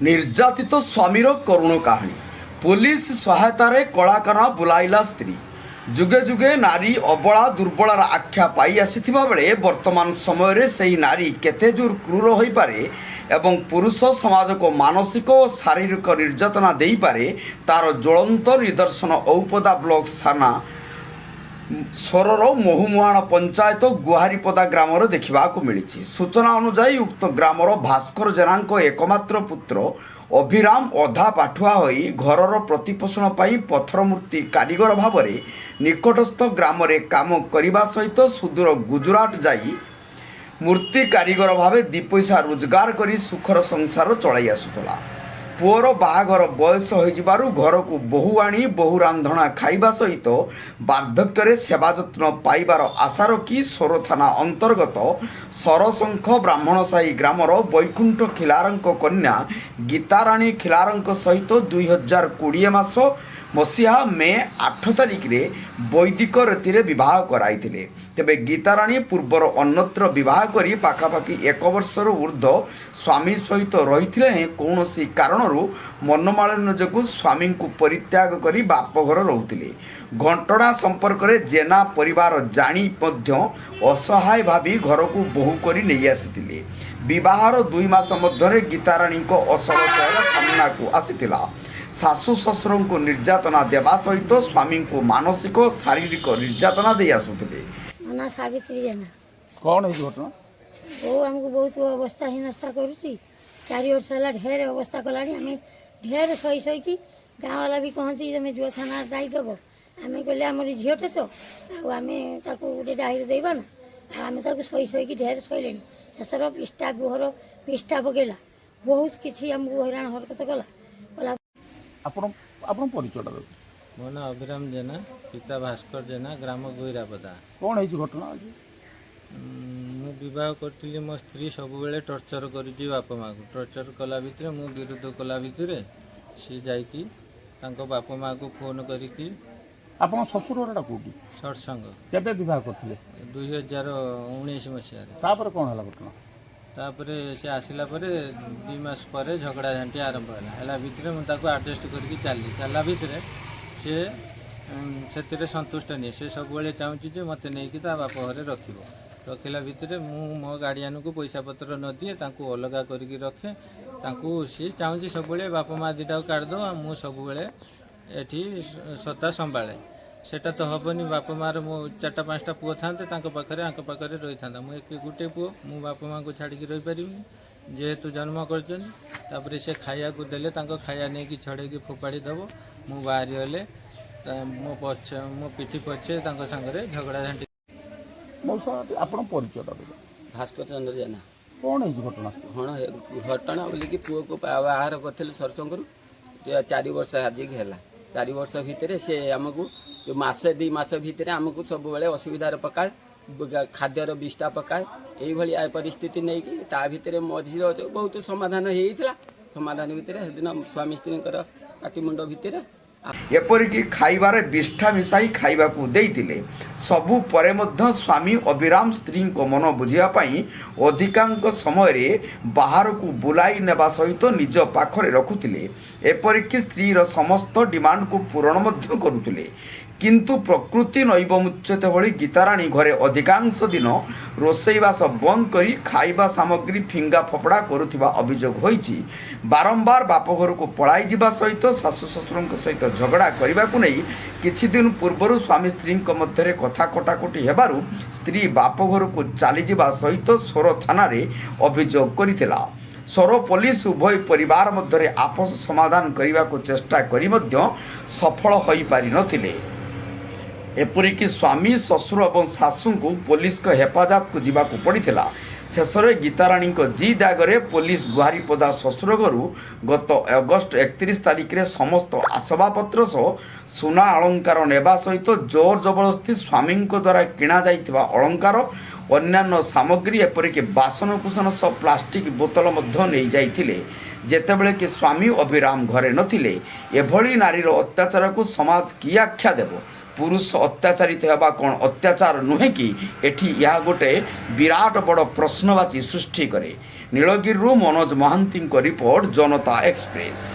निर्यातित स्वामीर करुण कहानी पुलिस सहायतार कलाकाना बुलाइला स्त्री जुगे जुगे नारी अबला दुर्बलार आख्या पाई आसीथिबा बेले वर्तमान समय रे सही नारी केते जोर क्रूर होई पारे एवं पुरुष समाज को मानसिक और शारीरिक निर्यातना देई पारे तार ज्वलंत निदर्शन औपदा ब्लॉक थाना सरर महुमुहाण पंचायत गुहारीपदा ग्रामर देखा मिली। सूचना अनुसार उक्त ग्रामर भास्कर जेना एकमात्र पुत्र अभिराम अधा पाठुआ होई घरर प्रतिपोषण पाई पत्थर मूर्ति कारीगर भाव में निकटस्थ ग्राम रे काम करने सहित सुदूर गुजरात जाई मूर्ति कारीगर भाव दी पैसा रोजगार करी सुखर संसार चलाई आसुला। पुअर बाहाघर बयस हो घर को बहु आनी बहु रांधणा खाइबा सहित बार्धक्य सेवा जत्न पाइबार आशा रखी सोर थाना अंतर्गत सरशंख ब्राह्मणसाही ग्रामर वैकुंठ खिलारंक कन्या गीताराणी खिलारंक सहित 2020 मसीहा मे 8 तारिख रे वैदिक रीति विवाह कराई तेबे गीताराणी पूर्वर अन्यत्र विवाह करी पाखापाखि 1 वर्षर ऊर्ध्व स्वामी सहित रही कौन कारणरू मनमालिन्य जो स्वामी को परित्याग करी बापघर रोते। घटना संपर्क में जेना परिवार जानी असहाय भावी घर को बोहू करी नहीं आसी विवाहर 2 मास मध्य गीताराणी असल चेहरा सामना को आसीथिला। शाशु शशुर को निर्यातना देवा सहित स्वामी को मानसिक और शारीरिक निर्यातना दे आसुथिले। ना सावित्री जेना कौन है घटना वो हमको बहुत अवस्था हीनस्था करुच्ची 4 वर्ष है ढेर अवस्था कला आम ढेर शही शहीकी गाँव वाला भी कहती तुम जुआ थाना दायीदेव आम कहले आम झीटे तो आम गोटे डाही देवा ना आम शही शहीकी ढेर शैले शेषर पिष्टा गुहर पिष्टा पकेला बहुत किसी आमको हैरान हरकत कला। परिचय मो ना अभिराम जेना पिता भास्कर जेना ग्राम गुहिरापदा। कौन है घटना मु विवाह करी मो स्त्री सब बेले टर्चर करुच्ची बापा माँ को टर्चर कला भितर मु विरोध कला भितर सी जाकि बापा माँ को फोन करी आप शशुर कौटी सत्संग केबे विवाह करथिले 2019 मसीह कौन है घटना तापरे से आसला 2 मास पर झगड़ा झांटी आरंभ है भितर मुझे आडजस्ट करके चला भितर से संतुष्ट नहीं से सब चाहूँगी मत नहीं कि बाप घर रखला भितर मो गार्डियन को पैसा पत्र न दिए अलग करके रखे सी चाहूँगी सब बाप माँ दीटा काटद मु सब ये सत्ता संभाले सेटा तो हेनी बाप मार मो 4-5टा पुओ था पाखे रही था मुझे गोटे पुओ मु बाप माँ को छाड़ी रही पारि जेहेतु जन्म कर से खाया को देले खाया नहीं कि छड़े फोपाड़ी दब मु बाहरी गले मो पिठी पछे सांगे झगड़ा झांटी। भास्कर चंद्र जेना कौन है घटना घटना बोली कि पुओ को बाहर कर सरसंग 4 वर्ष आज है 4 वर्ष भितर से आमको जो मासे 2 मास भितर आमको सब बेले असुविधार पकाए खाद्यर विष्टा पकाए यही परिस्थिति नहीं कि ता भितर मझीर बहुत समाधान होता समाधान भितर सेदिन स्वामी स्त्री पाटिमुंड भितर एपरिकी खाइबारे विष्ठा मिसाई खाइबा को देइतिले सबु परे मध्य स्वामी अभिराम स्त्री को मन बुझिया पाई अधिकांश समय रे बाहर को बुलाई नेबा सहित निज पाखरे रखुतिले एपरिकी स्त्रीर समस्त डिमांड को पूरण मध्य करुतिले किंतु प्रकृति नैव मुच्यते भली गीताराणी घरे अधिकांश दिन रोषेईबास बंद करी खाइबा सामग्री फिंगा फपड़ा करुथिबा अभियोग होईछि। बारंबार बापघर को पलाई जिबा सहित शाशु शशुर सहित झगड़ा करने को नहीं किछि दिन पूर्व स्वामी स्त्री मध्य कथा कटाकटी हेबारु स्त्री बापघर को चली जिबा सहित सोर थाना रे अभियोग करिथिला। सोर पुलिस उभय परिवार मध्य आपस समाधान करने को चेष्टा करी मध्य सफल होई पारि नथिले। एपरिकी स्वामी शशुर और शाशु को पुलिस को हेफाजत को जीवा को पड़ता शेष में गीताराणी जिद आगे पुलिस गुहारीपदा शशुर घर गत अगस्ट 31 तारिख रे समस्त आसबाबपत्र सह सुना अलंकार नेबा सहित जोर जबरदस्ती स्वामी द्वारा किणा जाइथिबा अलंकार अन्यान्य सामग्री एपरिकी बासनकुसन सह प्लास्टिक बोतल नहीं जाइथिले जेतेबेले कि स्वामी अभिराम घरे नथिले। एभली नारीर अत्याचार को समाज कि आख्या देव पुरुष अत्याचारित हेबा कौन अत्याचार नुहे कि एठी यह गोटे विराट बड़ प्रश्नवाची सृष्टि करे। नीलगिरी मनोज महांती रिपोर्ट, जनता एक्सप्रेस।